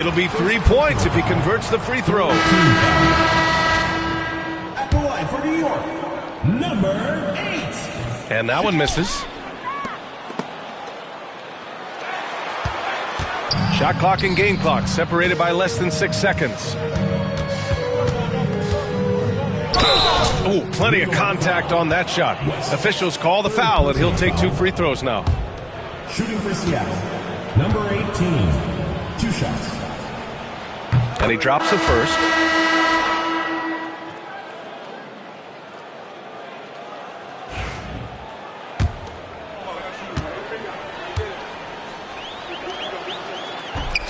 It'll be 3 points if he converts the free throw. At the line for New York, number 8. And that one misses. Shot clock and game clock separated by less than 6 seconds. Oh, plenty of contact on that shot. Officials call the foul, and he'll take 2 free throws now. Shooting for Seattle, number 18. 2 shots. And he drops the first.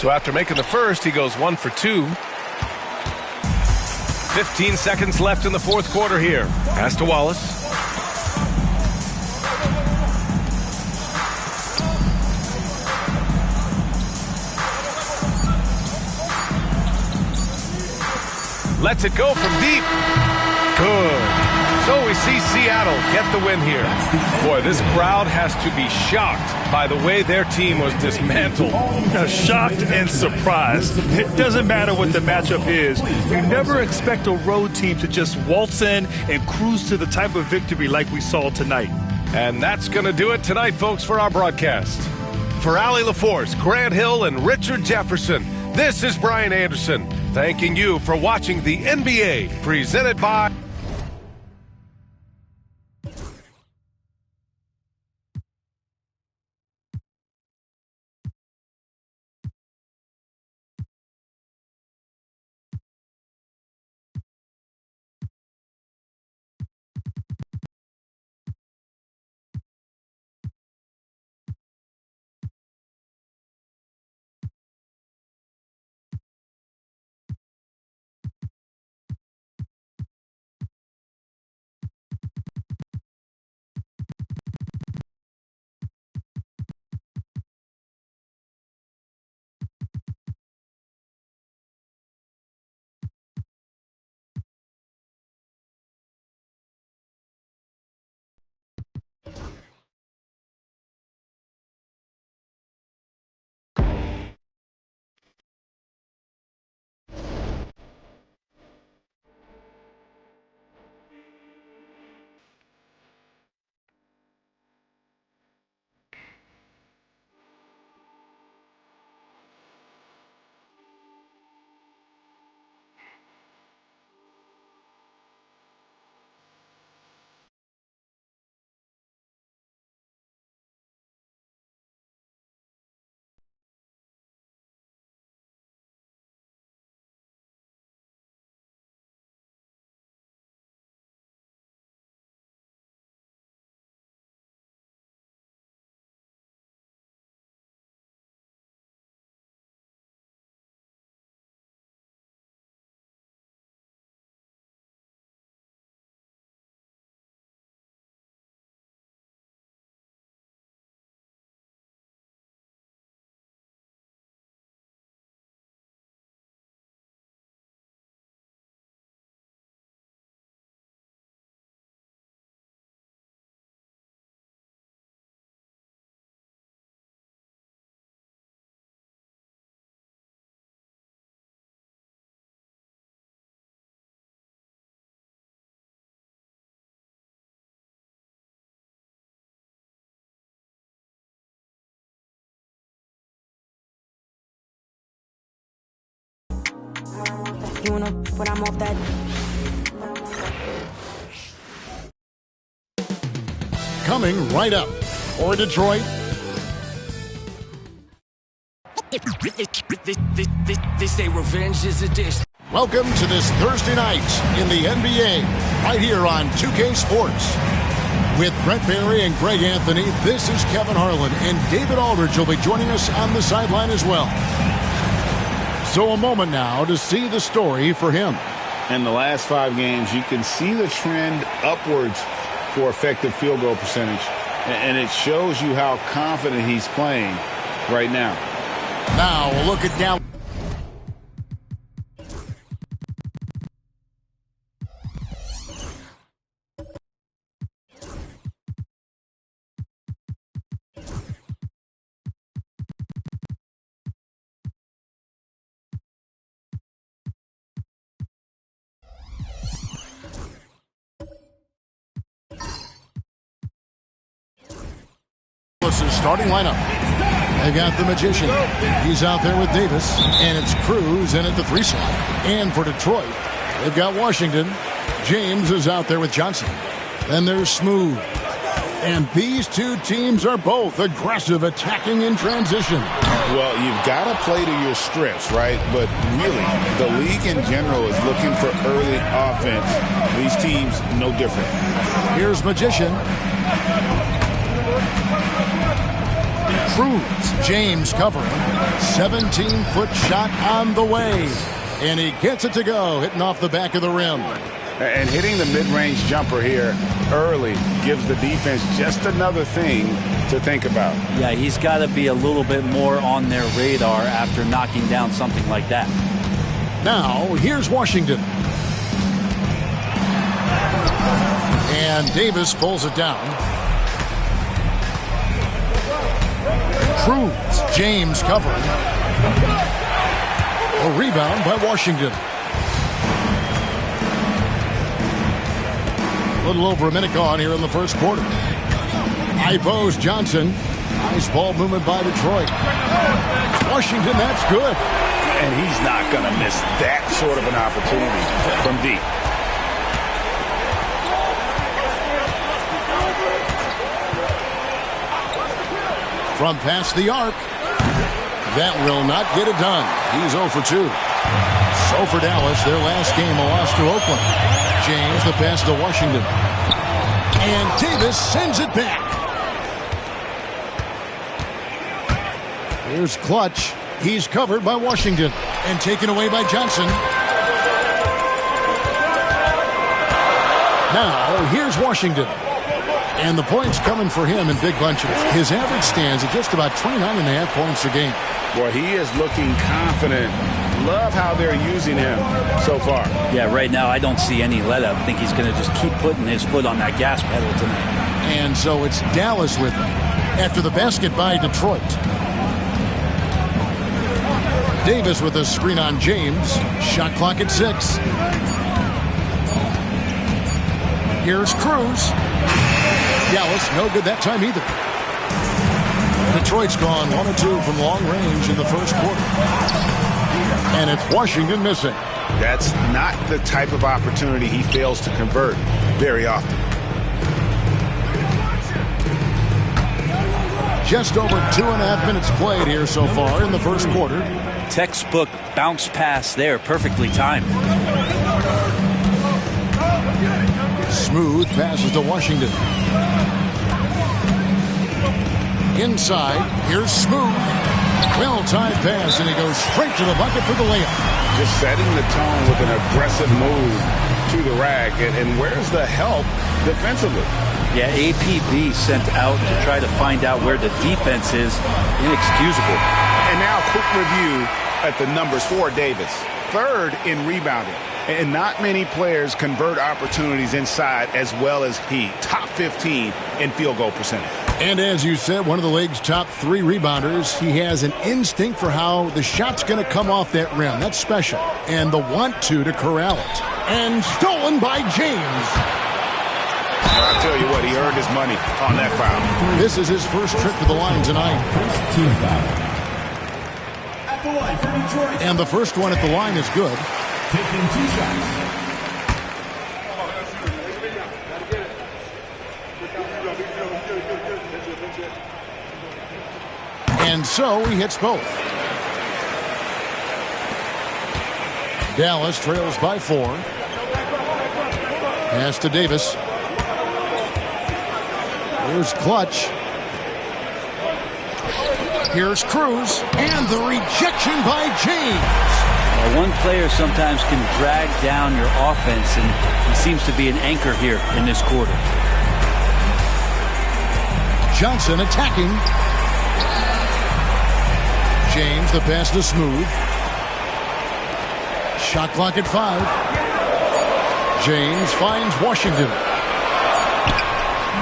So after making the first, he goes 1 for 2. 15 seconds left in the fourth quarter here. Pass to Wallace. Lets it go from deep. Good. So we see Seattle get the win here. Boy, this crowd has to be shocked by the way their team was dismantled. Shocked and surprised. It doesn't matter what the matchup is. You never expect a road team to just waltz in and cruise to the type of victory like we saw tonight. And that's going to do it tonight, folks, for our broadcast. For Allie LaForce, Grant Hill, and Richard Jefferson, this is Brian Anderson, thanking you for watching the NBA, presented by... You wanna when I'm off that? Coming right up for Detroit. They say revenge is a dish. Welcome to this Thursday night in the NBA, right here on 2K Sports. With Brent Barry and Greg Anthony, this is Kevin Harlan, and David Aldridge will be joining us on the sideline as well. So a moment now to see the story for him. In the last 5 games, you can see the trend upwards for effective field goal percentage. And it shows you how confident he's playing right now. Now we'll look at down. starting lineup. They've got the Magician. He's out there with Davis. And it's Cruz in at the 3 slot. And for Detroit, they've got Washington. James is out there with Johnson. Then there's Smooth. And these two teams are both aggressive, attacking in transition. Well, you've got to play to your strengths, right? But really, the league in general is looking for early offense. These teams, no different. Here's Magician. Cruz. James covering. 17-foot shot on the way. And he gets it to go, hitting off the back of the rim. And hitting the mid-range jumper here early gives the defense just another thing to think about. Yeah, he's got to be a little bit more on their radar after knocking down something like that. Now, here's Washington. And Davis pulls it down. Cruz. James covering. A rebound by Washington. A little over a minute gone here in the first quarter. High post Johnson. Nice ball movement by Detroit. Washington, that's good. And he's not going to miss that sort of an opportunity from deep. From past the arc. That will not get it done. He's 0 for 2. So for Dallas, their last game, a loss to Oakland. James, the pass to Washington. And Davis sends it back. Here's Clutch. He's covered by Washington and taken away by Johnson. Now, here's Washington. And the points coming for him in big bunches. His average stands at just about 29.5 points a game. Boy, he is looking confident. Love how they're using him so far. Yeah, right now I don't see any let up. I think he's going to just keep putting his foot on that gas pedal tonight. And so it's Dallas with him after the basket by Detroit. Davis with a screen on James. Shot clock at 6. Here's Cruz. Dallas no good that time either. Detroit's gone 1 of 2 from long range in the first quarter. And it's Washington missing. That's not the type of opportunity he fails to convert very often. Just over 2.5 minutes played here so far in the first quarter. Textbook bounce pass there, perfectly timed. Smooth passes to Washington. Inside, here's Smooth. Well-timed pass, and he goes straight to the bucket for the layup. Just setting the tone with an aggressive move to the rack. And where's the help defensively? Yeah, APB sent out to try to find out where the defense is. Inexcusable. And now a quick review at the numbers for Davis. 3rd in rebounding. And not many players convert opportunities inside as well as he. Top 15 in field goal percentage. And as you said, one of the league's top 3 rebounders. He has an instinct for how the shot's going to come off that rim. That's special. And the want-to corral it. And stolen by James. I'll tell you what, he earned his money on that foul. This is his first trip to the line tonight. First team foul. At the line for Detroit. And the first one at the line is good. Taking 2 shots. And so he hits both. Dallas trails by 4. Pass to Davis. Here's Clutch. Here's Cruz. And the rejection by James. Well, one player sometimes can drag down your offense, and he seems to be an anchor here in this quarter. Johnson attacking. James, the pass to Smooth. Shot clock at 5. James finds Washington.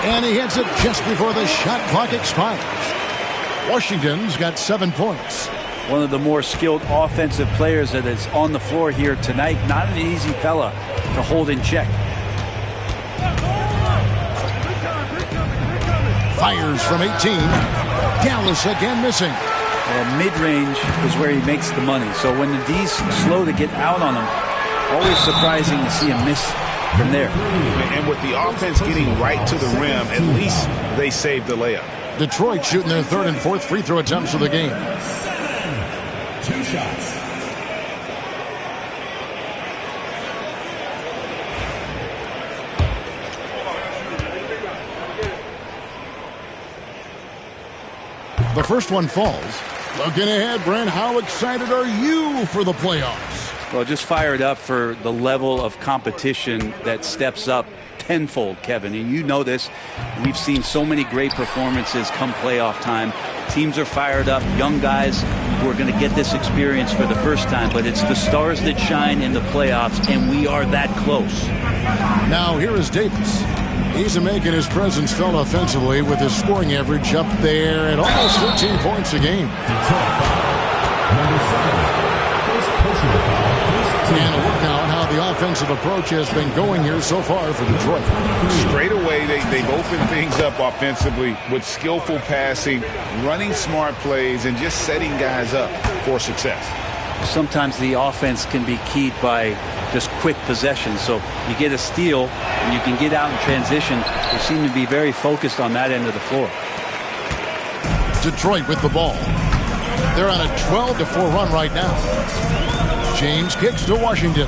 And he hits it just before the shot clock expires. Washington's got 7 points. One of the more skilled offensive players that is on the floor here tonight. Not an easy fella to hold in check. Fires from 18. Dallas again missing. Mid-range is where he makes the money. So when the D's slow to get out on him, always surprising to see him miss from there. And with the offense getting right to the rim, at least they saved the layup. Detroit shooting their third and fourth free throw attempts of the game. 2 shots. The first one falls. Looking ahead, Brent, how excited are you for the playoffs? Well, just fired up for the level of competition that steps up tenfold, Kevin. And you know this. We've seen so many great performances come playoff time. Teams are fired up. Young guys who are going to get this experience for the first time. But it's the stars that shine in the playoffs, and we are that close. Now, here is Davis. He's making his presence felt offensively with his scoring average up there at almost 13 points a game. Number 7. First personal foul. And a look now at how the offensive approach has been going here so far for Detroit. Straight away, they've opened things up offensively with skillful passing, running smart plays, and just setting guys up for success. Sometimes the offense can be keyed by just quick possession. So you get a steal and you can get out in transition. They seem to be very focused on that end of the floor. Detroit with the ball. They're on a 12-4 run right now. James kicks to Washington.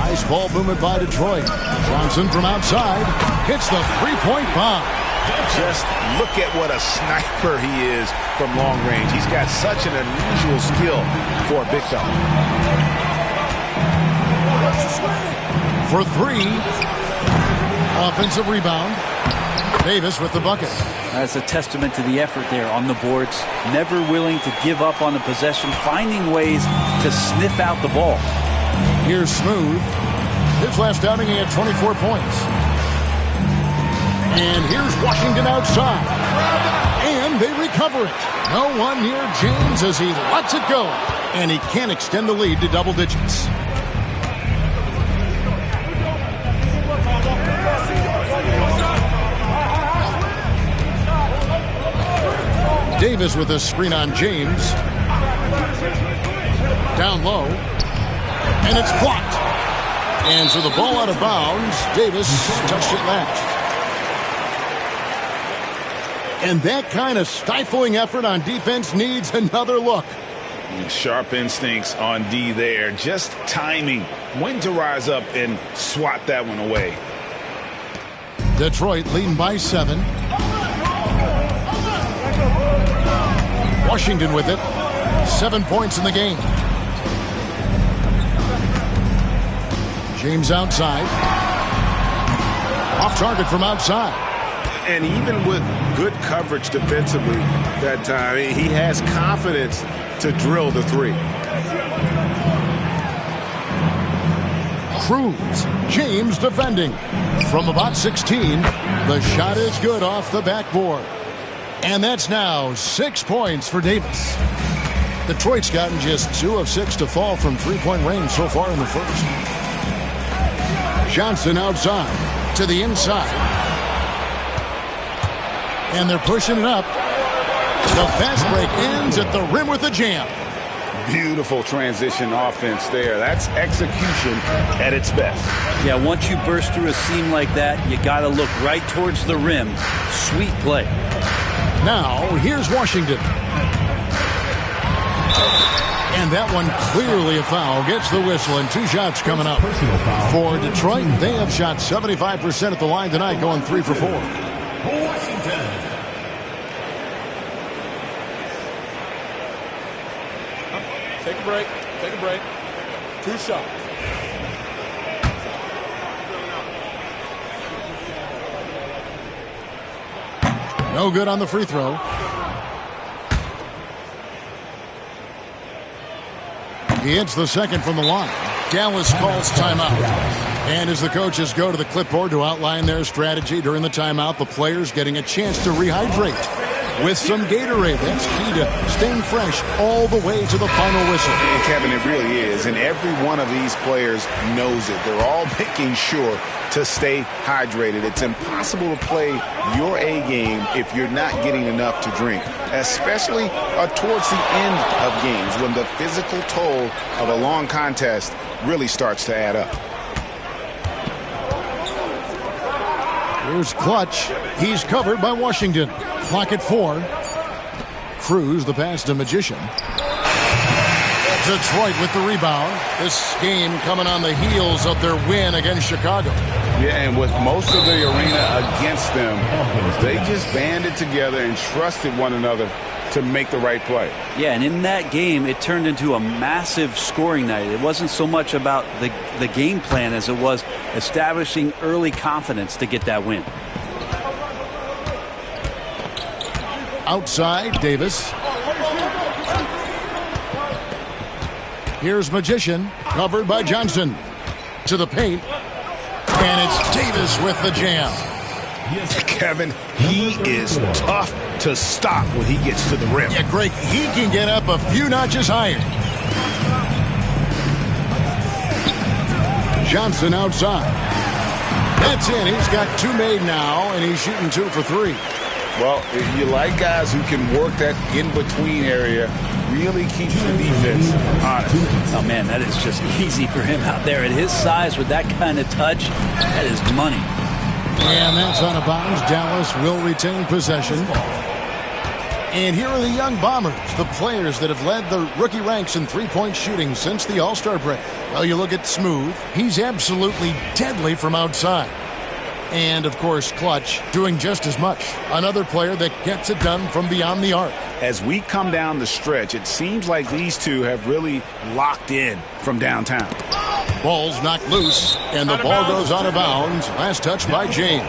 Nice ball movement by Detroit. Johnson from outside hits the three-point bomb. Just look at what a sniper he is from long range. He's got such an unusual skill for a big fella. For 3. Offensive rebound. Davis with the bucket. That's a testament to the effort there on the boards. Never willing to give up on the possession, finding ways to sniff out the ball. Here's Smooth. His last outing, he had 24 points. And here's Washington outside. And they recover it. No one near James as he lets it go. And he can't extend the lead to double digits. Davis with a screen on James. Down low. And it's blocked. And so the ball out of bounds. Davis touched it last. And that kind of stifling effort on defense needs another look. Sharp instincts on D there. Just timing. When to rise up and swat that one away. Detroit leading by 7. Washington with it. 7 points in the game. James outside. Off target from outside. And even with good coverage defensively that time, he has confidence to drill the 3. Cruz. James defending. From about 16, the shot is good off the backboard. And that's now 6 points for Davis. Detroit's gotten just 2 of 6 to fall from three-point range so far in the first. Johnson outside to the inside. And they're pushing it up. The fast break ends at the rim with a jam. Beautiful transition offense there. That's execution at its best. Yeah, once you burst through a seam like that, you got to look right towards the rim. Sweet play. Now, here's Washington. And that one clearly a foul. Gets the whistle, and 2 shots coming up. For Detroit, they have shot 75% at the line tonight, going 3 for 4. Washington. Take a break. Take a break. 2 shots. No good on the free throw. He hits the second from the line. Dallas calls timeout. And as the coaches go to the clipboard to outline their strategy during the timeout, the players getting a chance to rehydrate. with some Gatorade. That's key to staying fresh all the way to the final whistle. And Kevin, it really is. And every one of these players knows it. They're all making sure to stay hydrated. It's impossible to play your A game if you're not getting enough to drink, especially towards the end of games when the physical toll of a long contest really starts to add up. Here's Clutch. He's covered by Washington. Clock at 4. Cruz the pass to Magician. Detroit with the rebound. This game coming on the heels of their win against Chicago. Yeah, and with most of the arena against them, they just banded together and trusted one another to make the right play. Yeah, and in that game, it turned into a massive scoring night. It wasn't so much about the game plan as it was establishing early confidence to get that win. Outside, Davis. Here's Magician, covered by Johnson. To the paint. And it's Davis with the jam. Kevin, he is tough to stop when he gets to the rim. Yeah, Greg, he can get up a few notches higher. Johnson outside. That's in. He's got 2 made now, and he's shooting 2 for 3. Well, you like guys who can work that in-between area, really keeps the defense honest. Oh, man, that is just easy for him out there. At his size, with that kind of touch, that is money. And that's out of bounds. Dallas will retain possession. And here are the young Bombers, the players that have led the rookie ranks in three-point shooting since the All-Star break. Well, you look at Smooth. He's absolutely deadly from outside. And, of course, Clutch doing just as much. Another player that gets it done from beyond the arc. As we come down the stretch, it seems like these two have really locked in from downtown. Ball's knocked loose, and the ball goes out of bounds. Last touch by James.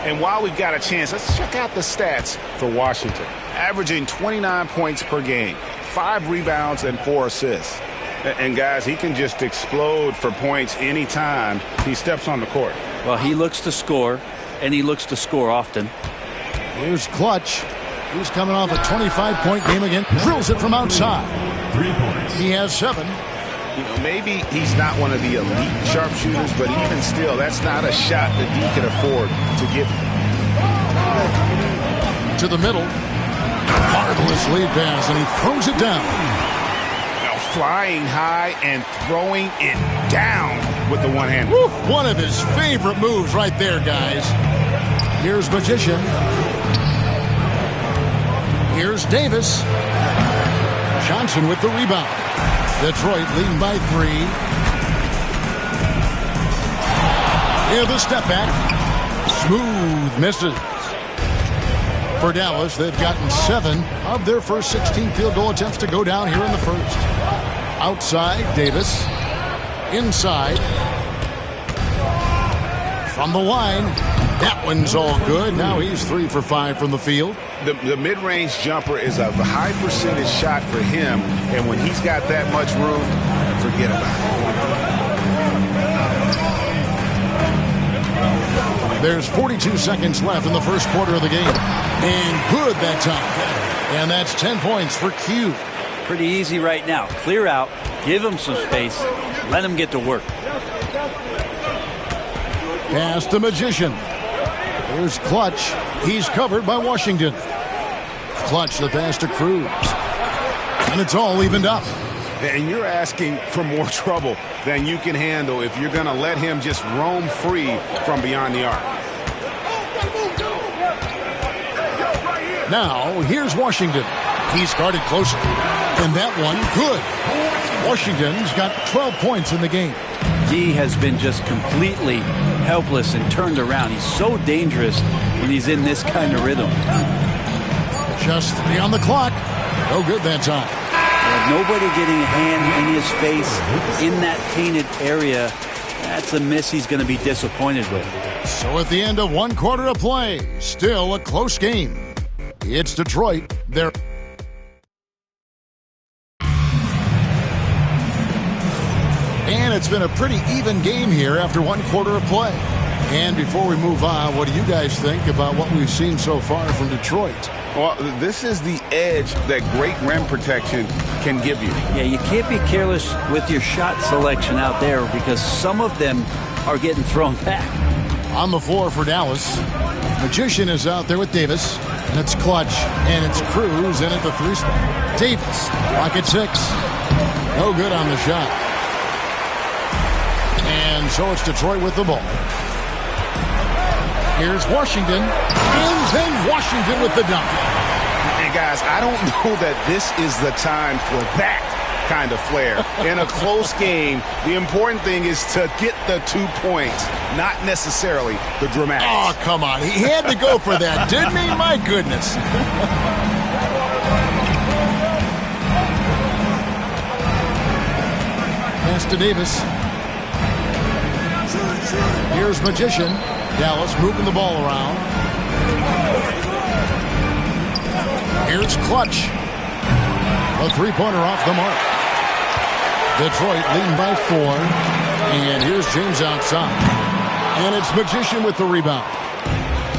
And while we've got a chance, let's check out the stats for Washington. Averaging 29 points per game, 5 rebounds, and 4 assists. And, guys, he can just explode for points anytime he steps on the court. Well, he looks to score, and he looks to score often. Here's Clutch. He's coming off a 25-point game again. Drills it from outside. 3 points. He has 7. You know, maybe he's not one of the elite sharpshooters, but even still, that's not a shot that he can afford to give. To the middle. Marvelous lead pass, and he throws it down. Flying high and throwing it down with the one hand. One of his favorite moves right there, guys. Here's Magician. Here's Davis. Johnson with the rebound. Detroit leading by 3. Here the step back. Smooth misses. For Dallas, they've gotten 7 of their first 16 field goal attempts to go down here in the first. Outside, Davis. Inside. From the line. That one's all good. Now he's 3 for 5 from the field. The mid-range jumper is a high percentage shot for him, and when he's got that much room, forget about it. There's 42 seconds left in the first quarter of the game. And good that time. And that's 10 points for Q. Pretty easy right now. Clear out, give him some space, let him get to work. Pass to Magician. Here's Clutch. He's covered by Washington. Clutch the pass to Cruz. And it's all evened up. And you're asking for more trouble than you can handle if you're going to let him just roam free from beyond the arc. Now, here's Washington. He's guarded closer. And that one, good. Washington's got 12 points in the game. He has been just completely helpless and turned around. He's so dangerous when he's in this kind of rhythm. Just 3 on the clock. No good that time. Nobody getting a hand in his face in that painted area. That's a miss he's going to be disappointed with. So at the end of 1 quarter of play, still a close game. It's Detroit. They're and it's been a pretty even game here after 1 quarter of play. And before we move on, what do you guys think about what we've seen so far from Detroit? Well, this is the edge that great rim protection can give you. Yeah, you can't be careless with your shot selection out there because some of them are getting thrown back. On the floor for Dallas, Magician is out there with Davis, and it's Clutch, and it's Cruz in at the 3 spot. Davis, pocket 6. No good on the shot. And so it's Detroit with the ball. Here's Washington, and then Washington with the dunk. And guys, I don't know that this is the time for that kind of flair. In a close game, the important thing is to get the 2 points, not necessarily the dramatics. Oh, come on. He had to go for that, didn't he? My goodness. Pass to Davis. Here's Magician. Dallas moving the ball around. Here's Clutch. A 3-pointer off the mark. Detroit leading by 4. And here's James outside. And it's Magician with the rebound.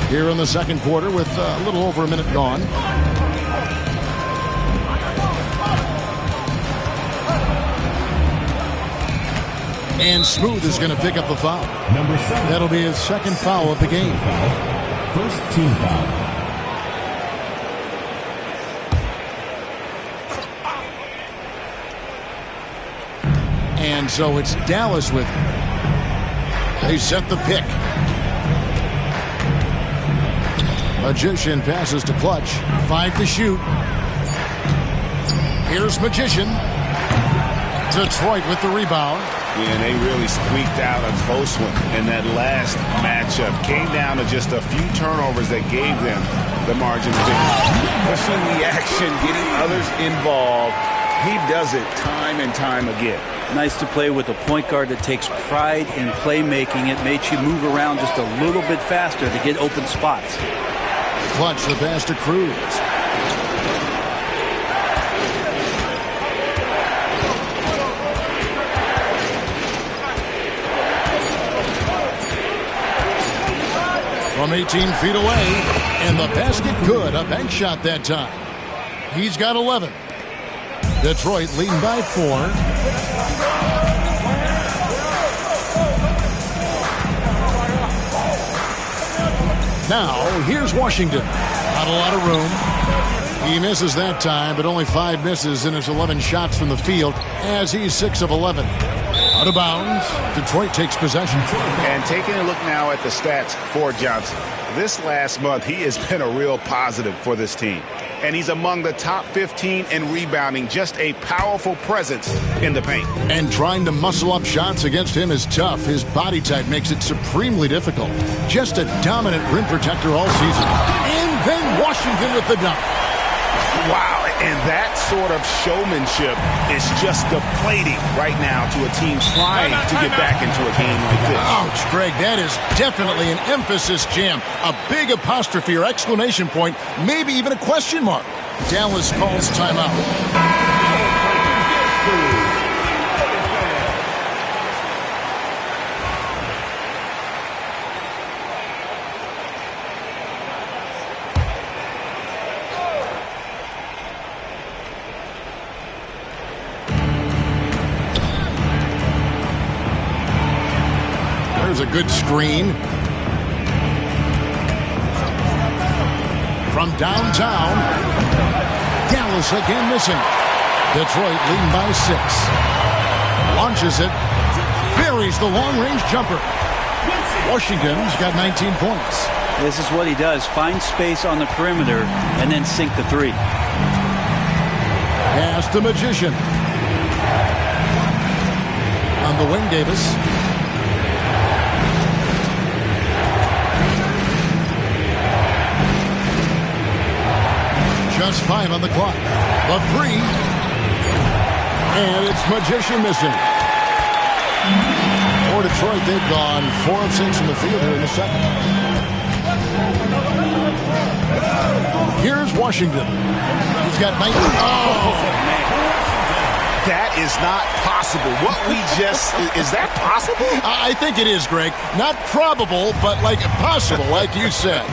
Here in the second quarter with a little over a minute gone. And Smooth is going to pick up the foul. Number 7. That'll be his second foul of the game. First team foul. And so it's Dallas with him. They set the pick. Magician passes to Clutch. 5 to shoot. Here's Magician. Detroit with the rebound. Yeah, and they really squeaked out a close one in that last matchup. Came down to just a few turnovers that gave them the margin of victory. Pushing the action, getting others involved. He does it time and time again. Nice to play with a point guard that takes pride in playmaking. It makes you move around just a little bit faster to get open spots. Clutch the pass to Cruz. From 18 feet away, and the basket good. A bank shot that time. He's got 11. Detroit leading by 4. Now, here's Washington. Not a lot of room. He misses that time, but only 5 misses in his 11 shots from the field as he's 6 of 11. Out of bounds, Detroit takes possession. And taking a look now at the stats for Johnson. This last month, he has been a real positive for this team. And he's among the top 15 in rebounding, just a powerful presence in the paint. And trying to muscle up shots against him is tough. His body type makes it supremely difficult. Just a dominant rim protector all season. And then Washington with the dunk. Wow, and that sort of showmanship is just deflating right now to a team trying to get back into a game like this. Ouch, Greg, that is definitely an emphasis jam. A big apostrophe or exclamation point, maybe even a question mark. Dallas calls timeout. There's a good screen. From downtown, Dallas again missing. Detroit leading by 6. Launches it. Buries the long-range jumper. Washington's got 19 points. This is what he does. Find space on the perimeter and then sink the 3. Pass the Magician. On the wing, Davis. Just 5 on the clock. The 3. And it's Magician missing. For Detroit, they've gone 4 of 6 from the field here in the second. Here's Washington. He's got 19. Oh! That is not possible. What we just... Is that possible? I think it is, Greg. Not probable, but like possible, like you said.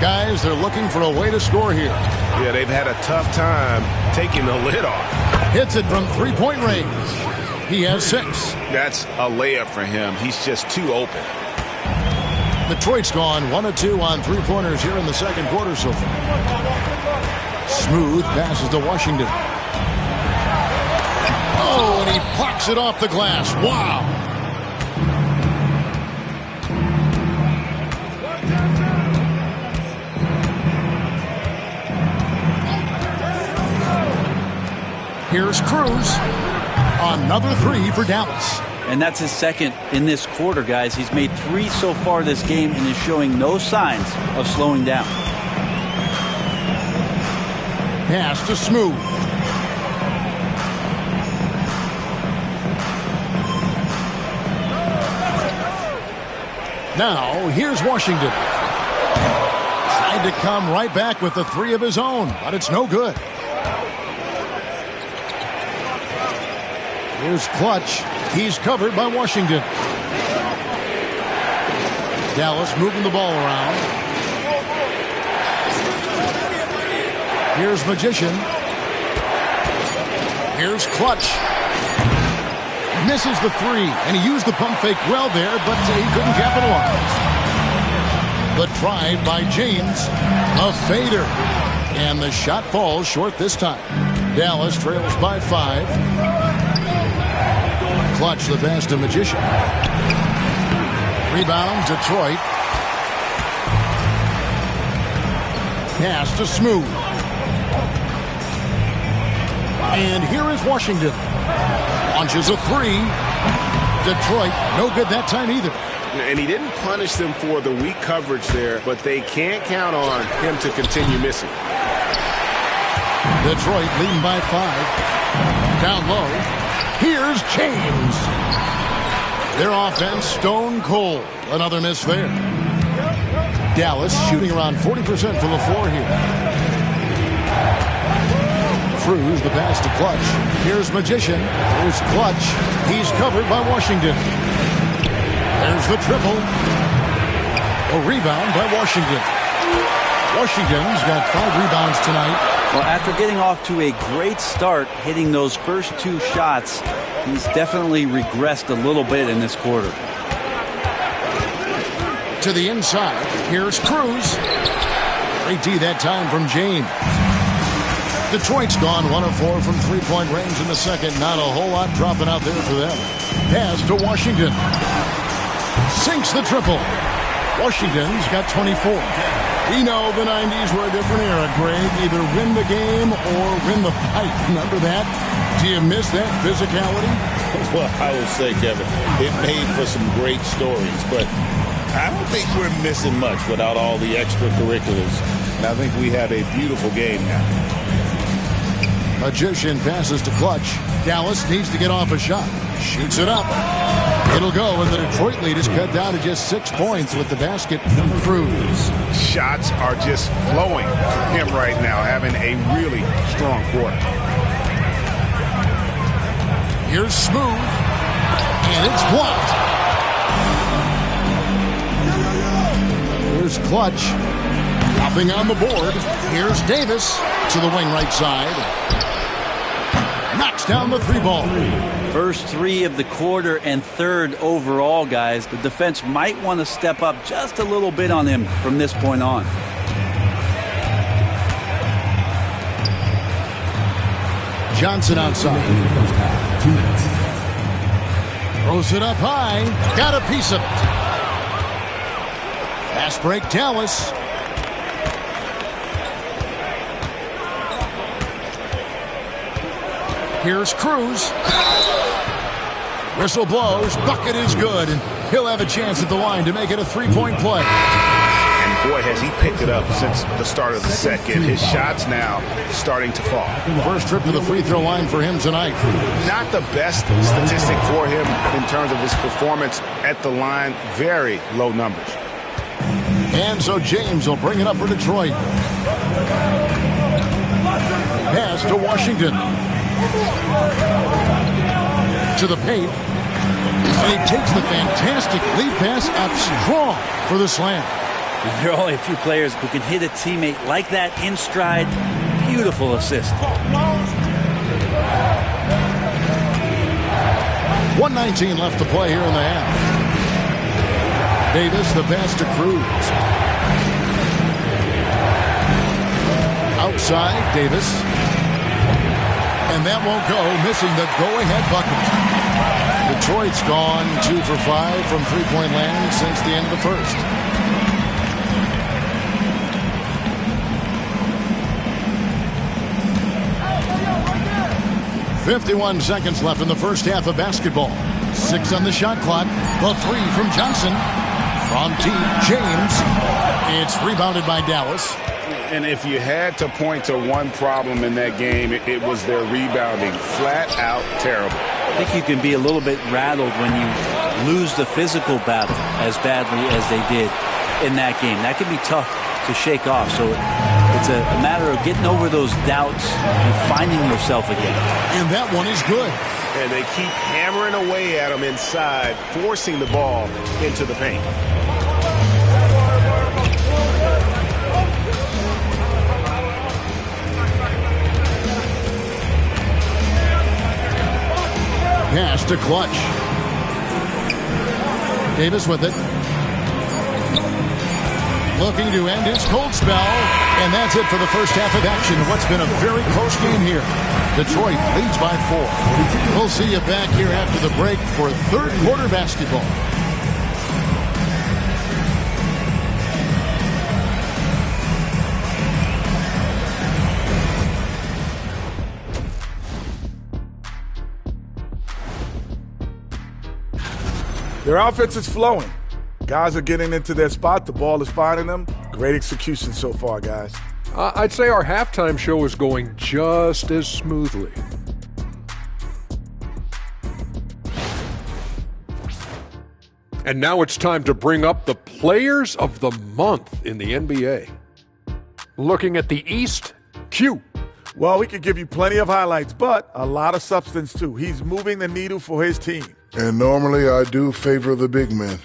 Guys, they're looking for a way to score here. Yeah, they've had a tough time taking the lid off. Hits it from three-point range. He has 6. That's a layup for him. He's just too open. Detroit's gone 1 of 2 on three-pointers here in the second quarter so far. Smooth passes to Washington. Oh, and he blocks it off the glass. Wow. Here's Cruz. Another 3 for Dallas. And that's his second in this quarter, guys. He's made 3 so far this game and is showing no signs of slowing down. Pass to Smooth. Now, here's Washington. Tried to come right back with the 3 of his own, but it's no good. Here's Clutch. He's covered by Washington. Dallas moving the ball around. Here's Magician. Here's Clutch. Misses the 3, and he used the pump fake well there, but he couldn't capitalize. The try by James. A fader. And the shot falls short this time. Dallas trails by 5. Clutch the pass to Magician. Rebound, Detroit. Pass to Smooth. And here is Washington. Launches a 3. Detroit, no good that time either. And he didn't punish them for the weak coverage there, but they can't count on him to continue missing. Detroit leading by 5. Down low. Here's James. Their offense stone cold. Another miss there. Dallas shooting around 40% from the floor here. Cruz the pass to Clutch. Here's Magician. Here's Clutch. He's covered by Washington. There's the triple. A rebound by Washington. Washington's got 5 rebounds tonight. Well, after getting off to a great start, hitting those first 2 shots, he's definitely regressed a little bit in this quarter. To the inside. Here's Cruz. Great D that time from James. Detroit's gone 1 of 4 from three-point range in the second. Not a whole lot dropping out there for them. Pass to Washington. Sinks the triple. Washington's got 24. We know the 90s were a different era, Greg. Either win the game or win the fight. Remember that? Do you miss that physicality? Well, I will say, Kevin, it made for some great stories, but I don't think we're missing much without all the extracurriculars. And I think we have a beautiful game now. Magician passes to Clutch. Dallas needs to get off a shot. Shoots it up. It'll go, and the Detroit lead is cut down to just 6 points with the basket from Cruz. Shots are just flowing for him right now, having a really strong quarter. Here's Smooth, and it's blocked. Here's Clutch. Nothing on the board. Here's Davis to the wing right side. Knocks down the 3 ball. First 3 of the quarter and 3rd overall, guys. The defense might want to step up just a little bit on him from this point on. Johnson outside. Throws it up high. Got a piece of it. Fast break, Dallas. Here's Cruz. Whistle blows. Bucket is good. And he'll have a chance at the line to make it a 3-point play. And boy, has he picked it up since the start of the second. His shots now starting to fall. First trip to the free throw line for him tonight. Not the best statistic for him in terms of his performance at the line. Very low numbers. And so James will bring it up for Detroit. Pass to Washington. To the paint. And he takes the fantastic lead pass up strong for the slam. There are only a few players who can hit a teammate like that in stride. Beautiful assist. 1:19 left to play here in the half. Davis, the pass to Cruz. Outside, Davis. And that won't go, missing the go-ahead bucket. Detroit's gone 2 for 5 from three-point land since the end of the first. .51 seconds left in the first half of basketball. 6 on the shot clock. The three from Johnson. From deep, James. It's rebounded by Dallas. And if you had to point to one problem in that game, it was their rebounding. Flat out terrible. I think you can be a little bit rattled when you lose the physical battle as badly as they did in that game. That can be tough to shake off. So it's a matter of getting over those doubts and finding yourself again. And that one is good. And they keep hammering away at him inside, forcing the ball into the paint. Pass to Clutch. Davis with it. Looking to end his cold spell. And that's it for the first half of action. What's been a very close game here. Detroit leads by 4. We'll see you back here after the break for third quarter basketball. Their offense is flowing. Guys are getting into their spot. The ball is finding them. Great execution so far, guys. I'd say our halftime show is going just as smoothly. And now it's time to bring up the Players of the Month in the NBA. Looking at the East, Q. Well, we could give you plenty of highlights, but a lot of substance too. He's moving the needle for his team. And normally I do favor the big men.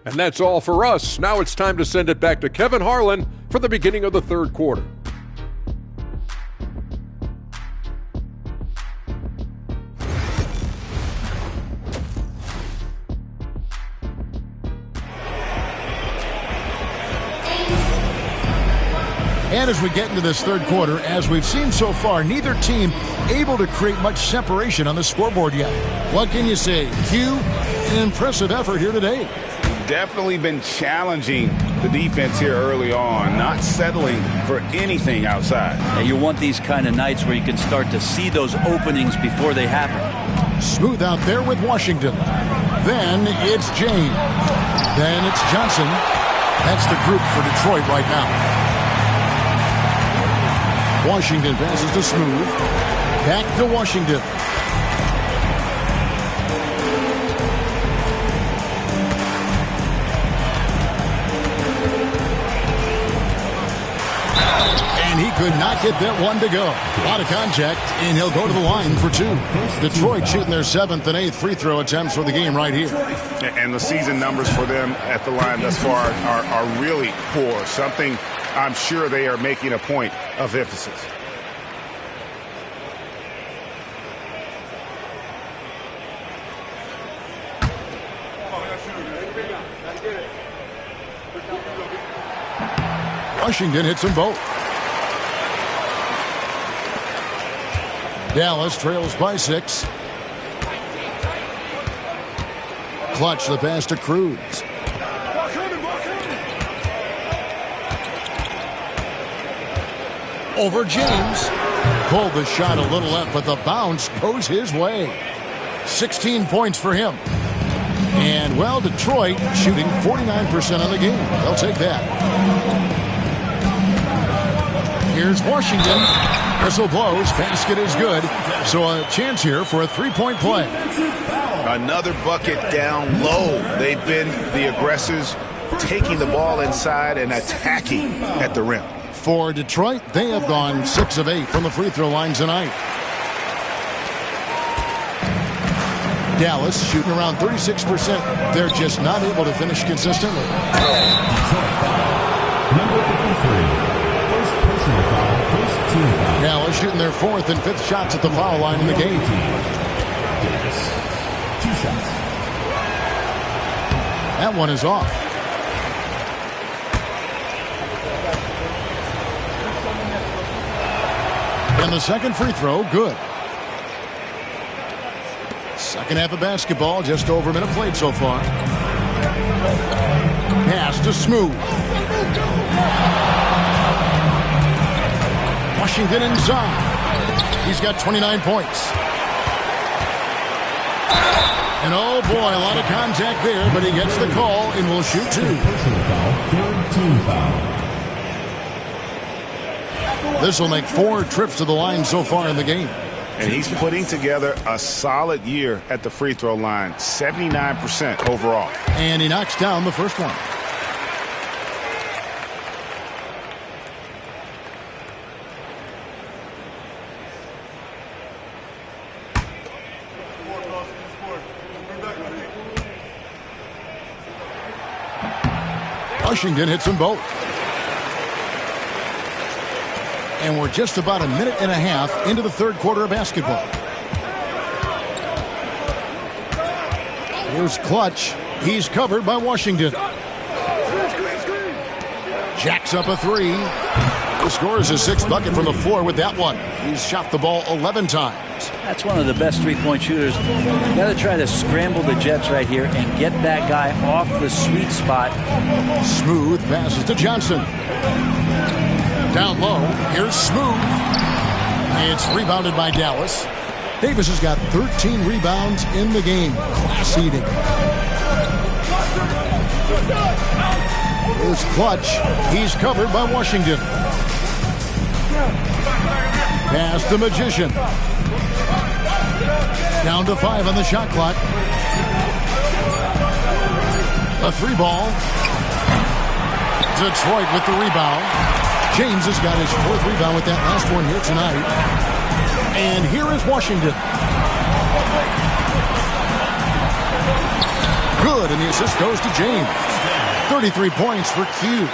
And that's all for us. Now it's time to send it back to Kevin Harlan for the beginning of the third quarter. And as we get into this third quarter, as we've seen so far, neither team able to create much separation on the scoreboard yet. What can you say? Q, an impressive effort here today. Definitely been challenging the defense here early on, not settling for anything outside. Yeah, you want these kind of nights where you can start to see those openings before they happen. Smooth out there with Washington. Then it's James. Then it's Johnson. That's the group for Detroit right now. Washington passes to Smooth. Back to Washington. And he could not get that one to go. A lot of contact, and he'll go to the line for 2. Detroit shooting their 7th and 8th free throw attempts for the game right here. And the season numbers for them at the line thus far are really poor. Something I'm sure they are making a point of emphasis. Washington hits them both. Dallas trails by 6. Clutch the pass to Cruz. Over James. Pulled the shot a little left, but the bounce goes his way. 16 points for him. And, well, Detroit shooting 49% on the game. They'll take that. Here's Washington. Whistle blows. Basket is good. So a chance here for a three-point play. Another bucket down low. They've been the aggressors, taking the ball inside and attacking at the rim. For Detroit, they have gone 6 of 8 from the free throw line tonight. Dallas shooting around 36%. They're just not able to finish consistently. Number 53. First personal foul, first team foul. Dallas shooting their 4th and 5th shots at the foul line in the game. Davis. 2 shots. That one is off. And the second free throw, good. Second half of basketball, just over a minute played so far. Pass to Smooth. Washington inside. He's got 29 points. And oh boy, a lot of contact there, but he gets the call and will shoot 2. Personal foul, third team foul. This will make 4 trips to the line so far in the game. And he's putting together a solid year at the free throw line, 79% overall. And he knocks down the first one. Washington hits them both. And we're just about a minute and a half into the third quarter of basketball. Here's Clutch. He's covered by Washington. Jacks up a 3. He scores his 6th bucket from the floor with that one. He's shot the ball 11 times. That's one of the best three-point shooters. You got to try to scramble the Jets right here and get that guy off the sweet spot. Smooth passes to Johnson. Down low, here's Smooth. It's rebounded by Dallas. Davis has got 13 rebounds in the game. Class eating. Here's Clutch. He's covered by Washington. Pass the Magician. Down to 5 on the shot clock. A 3 ball. Detroit with the rebound. James has got his 4th rebound with that last one here tonight. And here is Washington. Good, and the assist goes to James. 33 points for Q.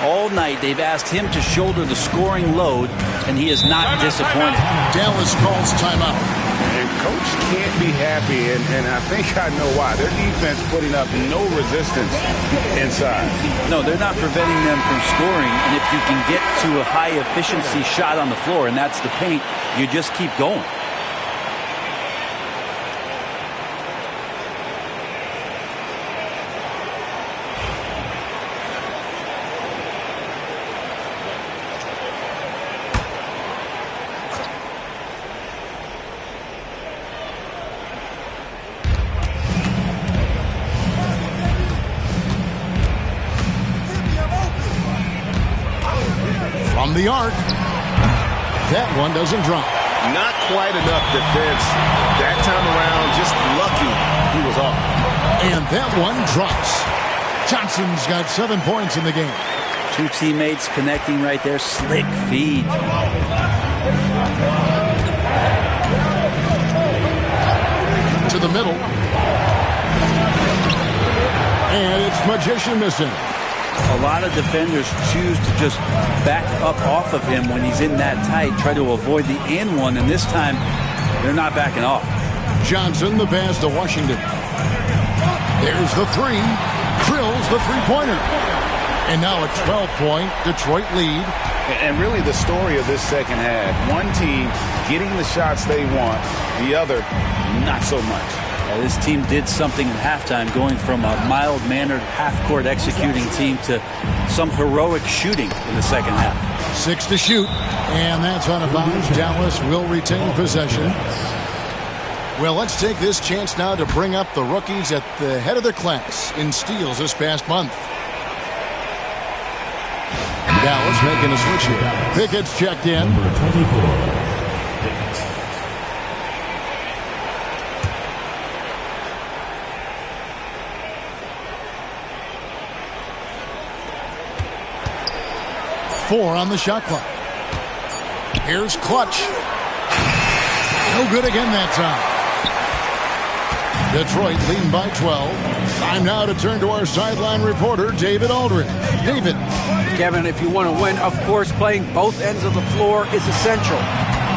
All night they've asked him to shoulder the scoring load, and he is not disappointed. Dallas calls timeout. And coach can't be happy, and I think I know why. Their defense putting up no resistance inside. No, they're not preventing them from scoring, and if you can get to a high-efficiency shot on the floor, and that's the paint, you just keep going. From the arc. That one doesn't drop. Not quite enough defense. That time around, just lucky he was off. And that one drops. Johnson's got 7 points in the game. 2 teammates connecting right there. Slick feed. To the middle. And it's Magician missing. A lot of defenders choose to just back up off of him when he's in that tight, try to avoid the and one, and this time they're not backing off. Johnson, the pass to Washington. There's the 3. Drills the three-pointer. And now a 12-point Detroit lead. And really the story of this second half, one team getting the shots they want, the other not so much. This team did something at halftime, going from a mild-mannered half-court executing team to some heroic shooting in the second half. 6 to shoot, and that's out of bounds. Dallas will retain possession. Well, let's take this chance now to bring up the rookies at the head of their class in steals this past month. Dallas making a switch here. Pickett's checked in. Number 24. 4 on the shot clock. Here's Clutch. No good again that time. Detroit leading by 12. Time now to turn to our sideline reporter, David Aldridge. David. Kevin, if you want to win, of course, playing both ends of the floor is essential.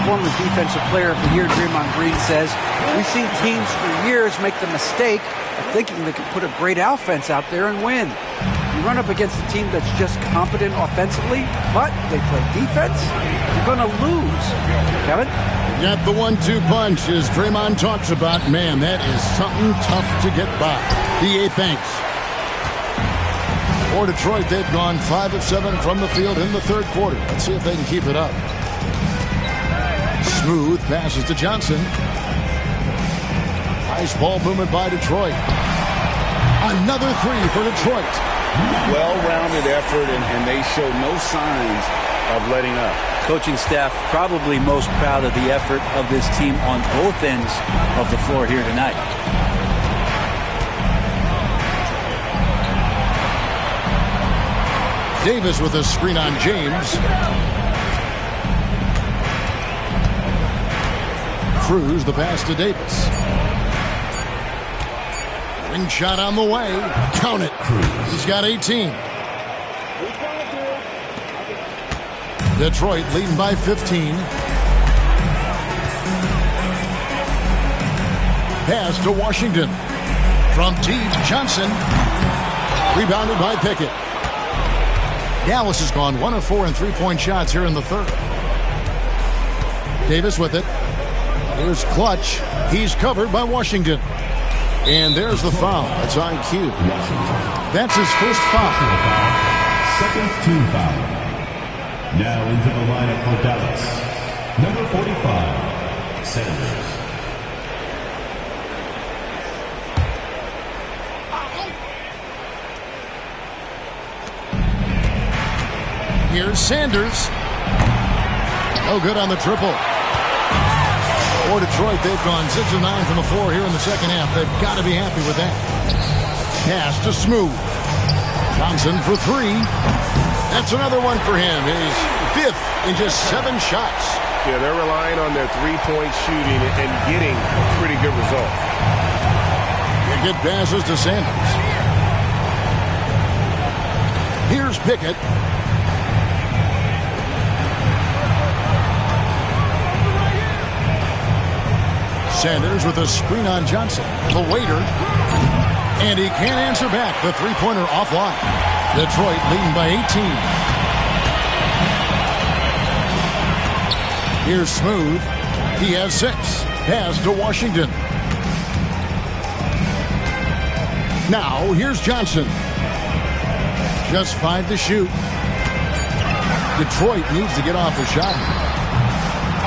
Former Defensive Player of the Year Draymond Green says, we've seen teams for years make the mistake of thinking they can put a great offense out there and win. You run up against a team that's just competent offensively, but they play defense, you're going to lose. Kevin? Got the 1-2 punch, as Draymond talks about. Man, that is something tough to get by. DA thanks. For Detroit, they've gone 5 of 7 from the field in the third quarter. Let's see if they can keep it up. Smooth passes to Johnson. Nice ball movement by Detroit. Another three for Detroit. Well-rounded effort, and they show no signs of letting up. Coaching staff probably most proud of the effort of this team on both ends of the floor here tonight. Davis with a screen on James. Cruz the pass to Davis. Ring shot on the way. Count it. Cruz. He's got 18. Detroit leading by 15. Pass to Washington. From deep, Johnson. Rebounded by Pickett. Dallas has gone 1 of 4 in three-point shots here in the third. Davis with it. Here's Clutch. He's covered by Washington. And there's the foul. That's on cue. That's his first foul. Second team foul. Now into the lineup for Dallas. Number 45, Sanders. Here's Sanders. No good on the triple. For Detroit, they've gone 6 of 9 from the floor here in the second half. They've got to be happy with that. Pass to Smooth. Johnson for 3. That's another one for him. His 5th in just 7 shots. Yeah, they're relying on their three-point shooting and getting pretty good results. Good passes to Sanders. Here's Pickett. Sanders with a screen on Johnson. The waiter. And he can't answer back. The three-pointer offline. Detroit leading by 18. Here's Smooth. He has 6. Pass to Washington. Now here's Johnson. Just 5 to shoot. Detroit needs to get off the shot.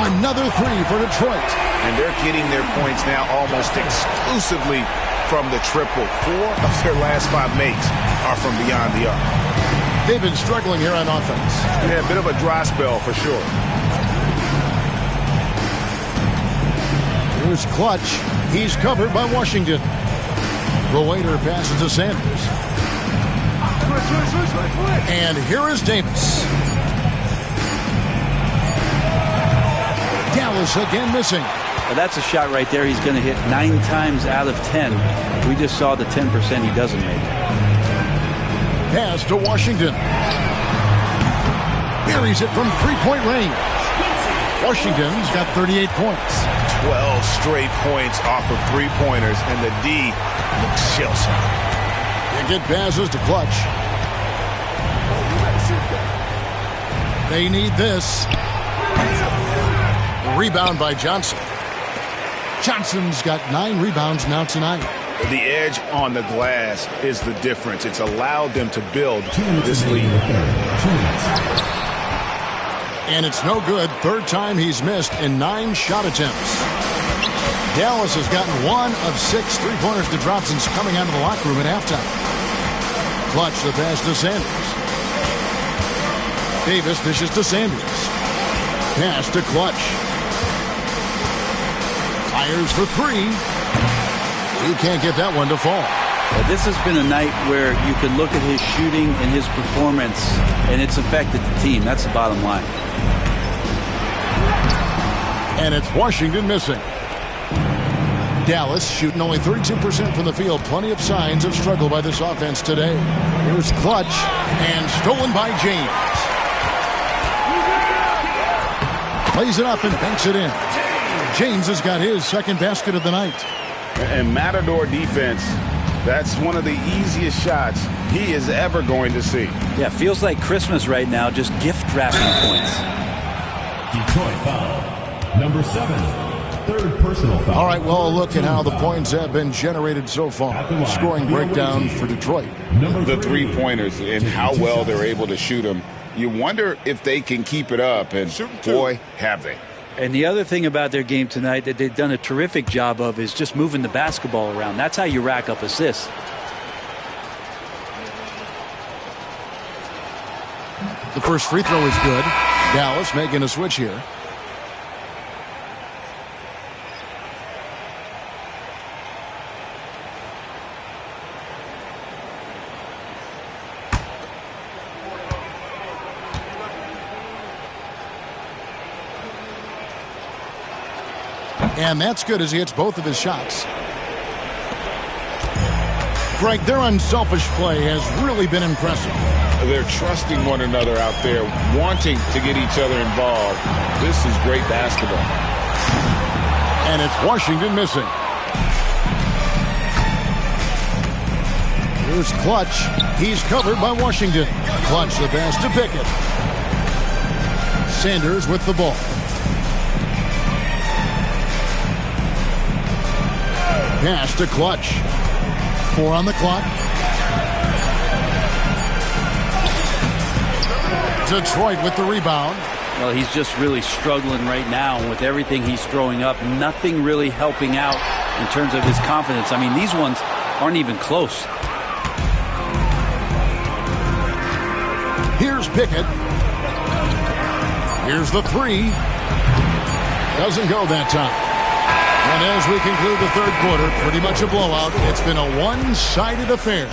Another 3 for Detroit. And they're getting their points now almost exclusively from the triple. 4 of their last 5 makes are from beyond the arc. They've been struggling here on offense. Yeah, a bit of a dry spell for sure. Here's Clutch. He's covered by Washington. The waiter passes to Sanders. And here is Davis. Dallas again missing. Well, that's a shot right there. He's going to hit 9 times out of 10. We just saw the 10% he doesn't make. Pass to Washington. Buries it from three-point range. Washington's got 38 points. 12 straight points off of three-pointers, and the D looks shell-shocked. They get passes to Clutch. They need this. Rebound by Johnson. Johnson's got 9 rebounds now tonight. The edge on the glass is the difference. It's allowed them to build this lead. And it's no good. Third time he's missed in 9 shot attempts. Dallas has gotten 1 of 6 three-pointers to drop since coming out of the locker room at halftime. Clutch the pass to Sanders. Davis dishes to Sanders. Pass to Clutch. Fires for 3. He can't get that one to fall. Well, this has been a night where you could look at his shooting and his performance, and it's affected the team. That's the bottom line. And it's Washington missing. Dallas shooting only 32% from the field. Plenty of signs of struggle by this offense today. Here's Clutch, and stolen by James. Plays it up and banks it in. James has got his second basket of the night. And Matador defense, that's one of the easiest shots he is ever going to see. Yeah, feels like Christmas right now, just gift wrapping points. Detroit foul. Number 7. Third personal foul. All right, well, look at how the points have been generated so far. Scoring breakdown for Detroit. The three-pointers and how well they're able to shoot them. You wonder if they can keep it up, and boy, have they. And the other thing about their game tonight that they've done a terrific job of is just moving the basketball around. That's how you rack up assists. The first free throw is good. Dallas making a switch here. And that's good as he hits both of his shots. Greg, their unselfish play has really been impressive. They're trusting one another out there, wanting to get each other involved. This is great basketball. And it's Washington missing. Here's Clutch. He's covered by Washington. Clutch the pass to Pickett. Sanders with the ball. Pass to Clutch. 4 on the clock. Detroit with the rebound. Well, he's just really struggling right now with everything he's throwing up. Nothing really helping out in terms of his confidence. I mean, these ones aren't even close. Here's Pickett. Here's the three. Doesn't go that time. And as we conclude the third quarter, pretty much a blowout. It's been a one-sided affair.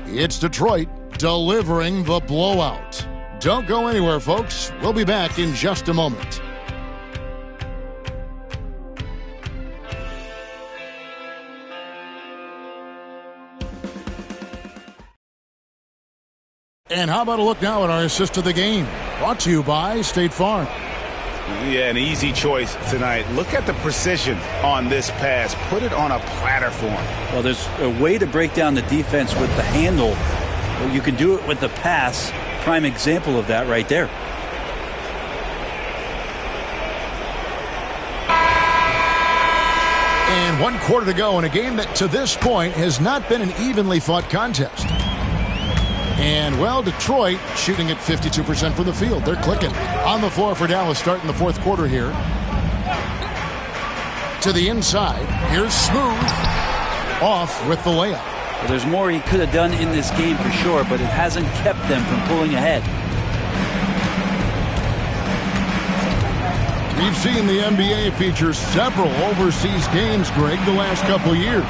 It's Detroit delivering the blowout. Don't go anywhere, folks. We'll be back in just a moment. And how about a look now at our assist of the game? Brought to you by State Farm. Yeah, an easy choice tonight. Look at the precision on this pass. Put it on a platter for him. Well, there's a way to break down the defense with the handle. Well, you can do it with the pass. Prime example of that right there. And 1 quarter to go in a game that to this point has not been an evenly fought contest. And, well, Detroit shooting at 52% from the field. They're clicking. On the floor for Dallas starting the fourth quarter here. To the inside. Here's Smooth. Off with the layup. Well, there's more he could have done in this game for sure, but it hasn't kept them from pulling ahead. We've seen the NBA feature several overseas games, Greg, the last couple years.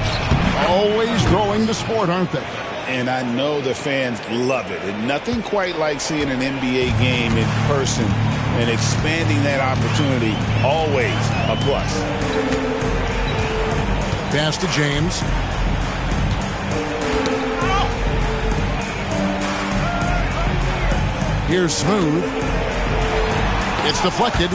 Always growing the sport, aren't they? And I know the fans love it. And nothing quite like seeing an NBA game in person and expanding that opportunity. Always a plus. Pass to James. Here's Smooth. It's deflected.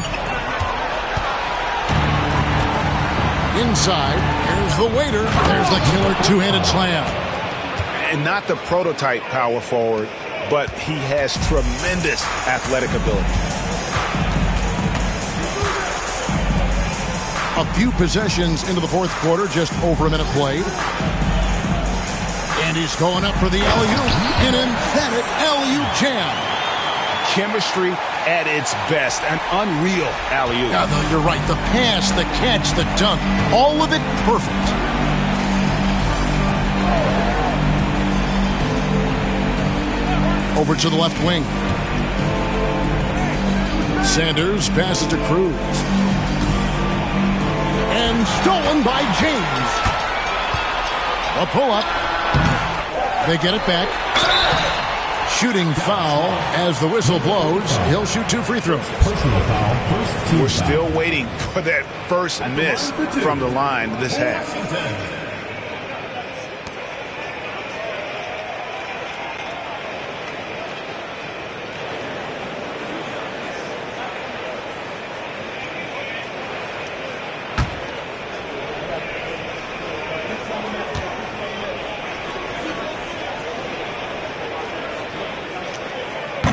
Inside. Here's the waiter. There's the killer two-handed slam. And not the prototype power forward, but he has tremendous athletic ability. A few possessions into the fourth quarter, just over a minute played. And he's going up for the alley-oop. An emphatic alley-oop jam. Chemistry at its best. An unreal alley-oop. Yeah, no, you're right. The pass, the catch, the dunk, all of it perfect. Over to the left wing. Sanders passes to Cruz. And stolen by James. A pull-up. They get it back. Shooting foul as the whistle blows. He'll shoot 2 free throws. We're still waiting for that first miss from the line this half.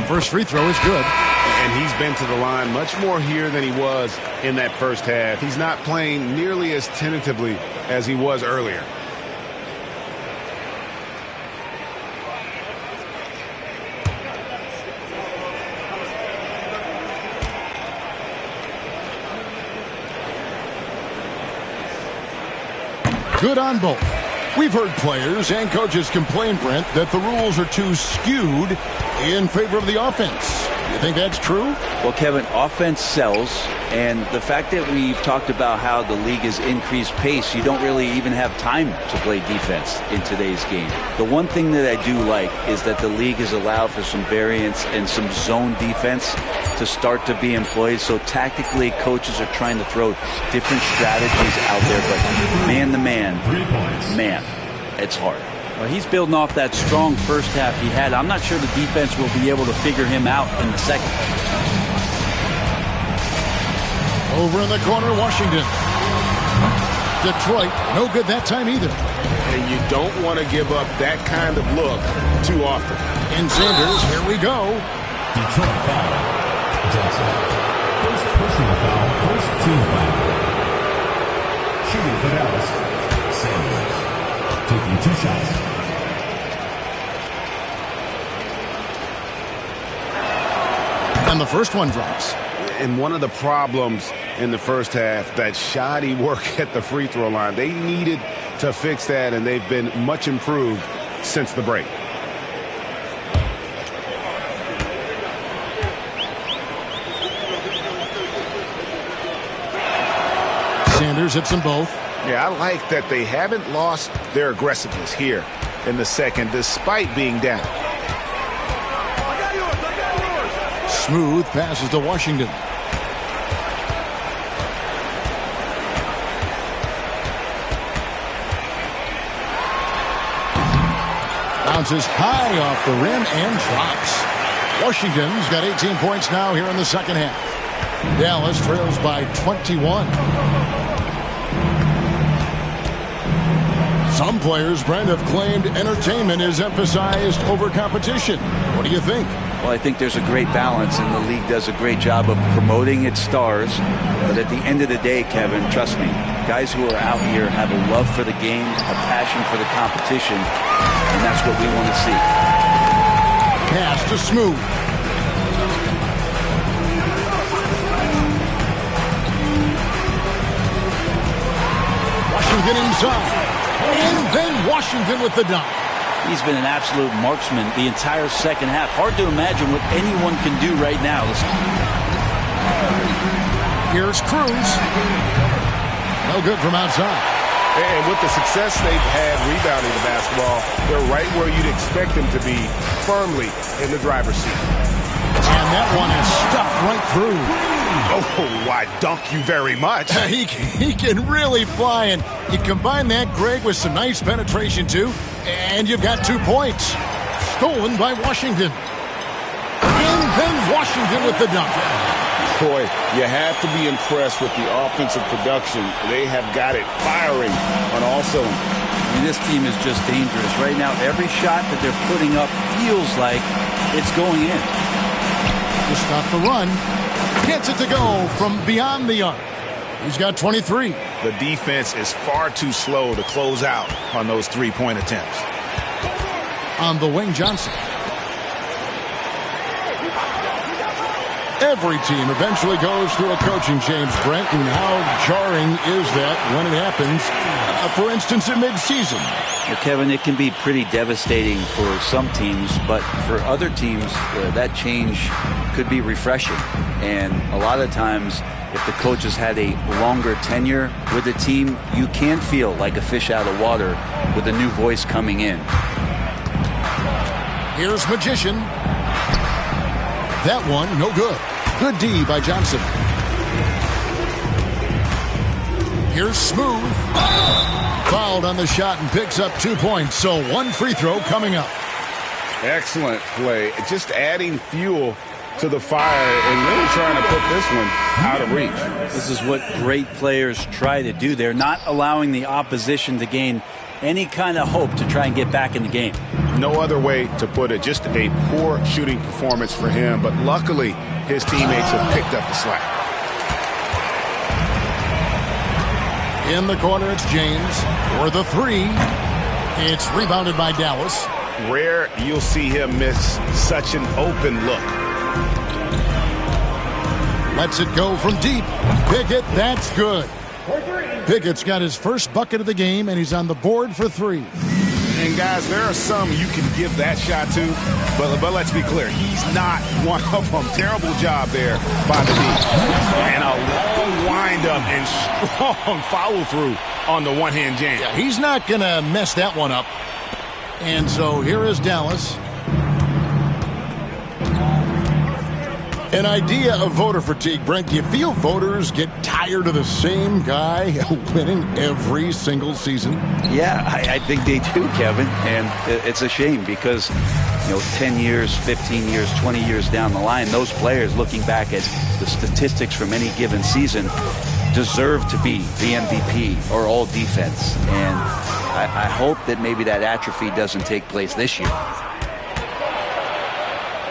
First free throw is good. And he's been to the line much more here than he was in that first half. He's not playing nearly as tentatively as he was earlier. Good on both. We've heard players and coaches complain, Brent, that the rules are too skewed in favor of the offense. You think that's true? Well, Kevin, offense sells, and the fact that we've talked about how the league has increased pace, you don't really even have time to play defense in today's game. The one thing that I do like is that the league has allowed for some variance and some zone defense to start to be employed. So tactically, coaches are trying to throw different strategies out there, but man-to-man, man, it's hard. Well, he's building off that strong first half he had. I'm not sure the defense will be able to figure him out in the second. Over in the corner, Washington. Detroit, no good that time either. And you don't want to give up that kind of look too often. And Sanders, here we go. Detroit foul. Johnson. First personal foul, first team foul. Shooting for Dallas. Sanders. Taking 2 shots. And the first one drops. And one of the problems in the first half, that shoddy work at the free throw line. They needed to fix that, and they've been much improved since the break. Sanders hits them both. Yeah, I like that they haven't lost their aggressiveness here in the second, despite being down. Smooth passes to Washington. Bounces high off the rim and drops. Washington's got 18 points now here in the second half. Dallas trails by 21. Some players, Brent, have claimed entertainment is emphasized over competition. What do you think? Well, I think there's a great balance, and the league does a great job of promoting its stars. But at the end of the day, Kevin, trust me, guys who are out here have a love for the game, a passion for the competition, and that's what we want to see. Pass to Smooth. Washington inside. And then Washington with the dunk. He's been an absolute marksman the entire second half. Hard to imagine what anyone can do right now. Here's Cruz. No good from outside. And with the success they've had rebounding the basketball, they're right where you'd expect them to be, firmly in the driver's seat. And that one is stuffed right through. Oh, I dunk you very much. He can really fly, and you combine that, Greg, with some nice penetration, too, and you've got 2 points. Stolen by Washington. And then Washington with the dunk. Boy, you have to be impressed with the offensive production. They have got it firing on all cylinders. I mean, this team is just dangerous. Right now, every shot that they're putting up feels like it's going in. Just off the run. Gets it to go from beyond the arc. He's got 23. The defense is far too slow to close out on those three-point attempts. On the wing, Johnson. Every team eventually goes through a coaching change, Brent, and how jarring is that when it happens, for instance, in midseason? Well, Kevin, it can be pretty devastating for some teams, but for other teams, that change could be refreshing. And a lot of times, if the coach has had a longer tenure with the team, you can feel like a fish out of water with a new voice coming in. Here's Magician. That one, no good. Good D by Johnson. Here's Smooth. Fouled on the shot and picks up 2 points. So one free throw coming up. Excellent play. Just adding fuel to the fire and really trying to put this one out of reach. This is what great players try to do. They're not allowing the opposition to gain any kind of hope to try and get back in the game. No other way to put it. Just a poor shooting performance for him. But luckily, his teammates have picked up the slack. In the corner, it's James for the three. It's rebounded by Dallas. Rare you'll see him miss such an open look. Lets it go from deep. Pickett, that's good. Pickett's got his first bucket of the game, and he's on the board for three. And guys, there are some you can give that shot to, but let's be clear, he's not one of them. Terrible job there by the D. And a long wind-up and strong follow-through on the one-hand jam. Yeah, he's not going to mess that one up. And so here is Dallas. An idea of voter fatigue, Brent. Do you feel voters get tired of the same guy winning every single season? Yeah, I think they do, Kevin. And it's a shame because, 10 years, 15 years, 20 years down the line, those players looking back at the statistics from any given season deserve to be the MVP or all defense. And I hope that maybe that atrophy doesn't take place this year.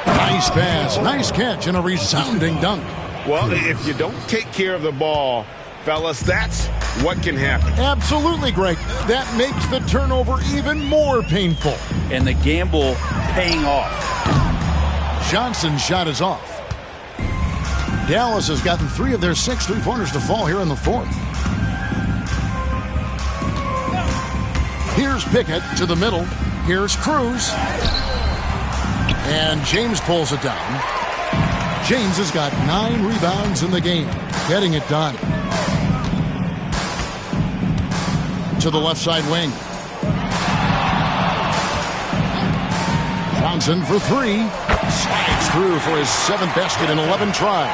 Nice pass, nice catch, and a resounding dunk. Well, if you don't take care of the ball, fellas, that's what can happen. Absolutely, Greg. That makes the turnover even more painful. And the gamble paying off. Johnson's shot is off. Dallas has gotten 3 of their 6 three-pointers to fall here in the fourth. Here's Pickett to the middle. Here's Cruz. And James pulls it down. James has got 9 rebounds in the game, getting it done. To the left side wing. Johnson for 3. Slides through for his 7th basket in 11 tries.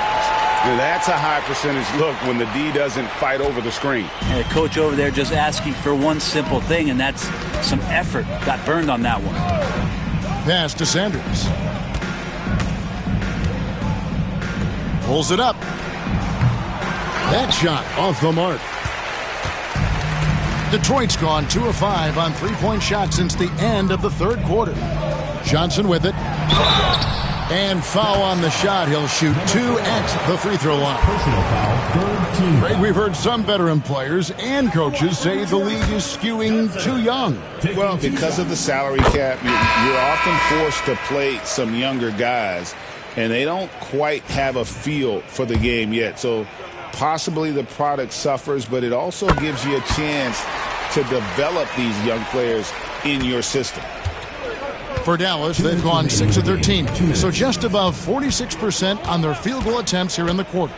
That's a high percentage look when the D doesn't fight over the screen. And the coach over there just asking for one simple thing, and that's some effort. Got burned on that one. Pass to Sanders. Pulls it up. That shot off the mark. Detroit's gone 2 of 5 on three-point shots since the end of the third quarter. Johnson with it. And foul on the shot. He'll shoot 2 at the free throw line. Personal foul, 3rd team. Greg, we've heard some veteran players and coaches say the league is skewing too young. Well, because of the salary cap, you're often forced to play some younger guys, and they don't quite have a feel for the game yet. So possibly the product suffers, but it also gives you a chance to develop these young players in your system. For Dallas, they've gone 6 of 13, so just above 46% on their field goal attempts here in the quarter.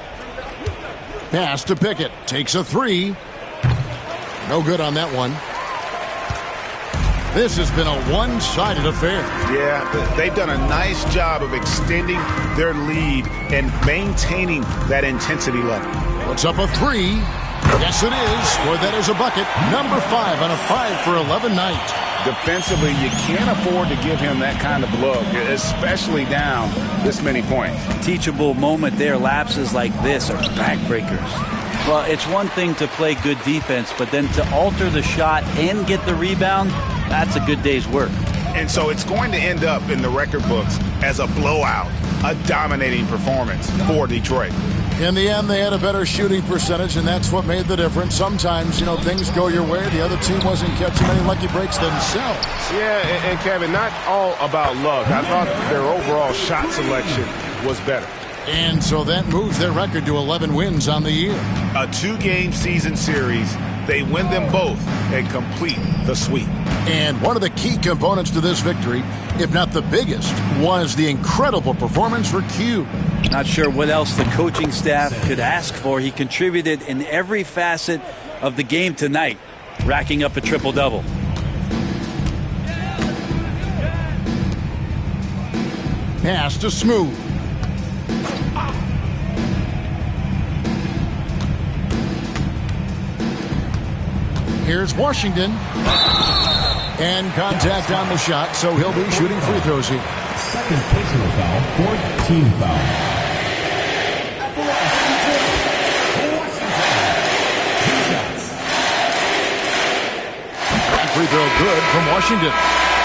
Pass to Pickett. Takes a 3. No good on that one. This has been a one-sided affair. Yeah, they've done a nice job of extending their lead and maintaining that intensity level. Puts up a 3. Yes, it is. Or that is a bucket. Number 5 on a 5 for 11 night. Defensively, you can't afford to give him that kind of look, especially down this many points. Teachable moment there. Lapses like this are backbreakers. Well, it's one thing to play good defense, but then to alter the shot and get the rebound, that's a good day's work. And so it's going to end up in the record books as a blowout, a dominating performance for Detroit. In the end, they had a better shooting percentage, and that's what made the difference. Sometimes, things go your way. The other team wasn't catching any lucky breaks themselves. Yeah, and Kevin, not all about luck. I thought their overall shot selection was better. And so that moves their record to 11 wins on the year. A 2-game season series. They win them both and complete the sweep. And one of the key components to this victory, if not the biggest, was the incredible performance for Q. Not sure what else the coaching staff could ask for. He contributed in every facet of the game tonight, racking up a triple-double. Pass to Smooth. Here's Washington. And contact on the shot, so he'll be shooting free throws here. Second personal foul, 4th team foul. Free throw good from Washington.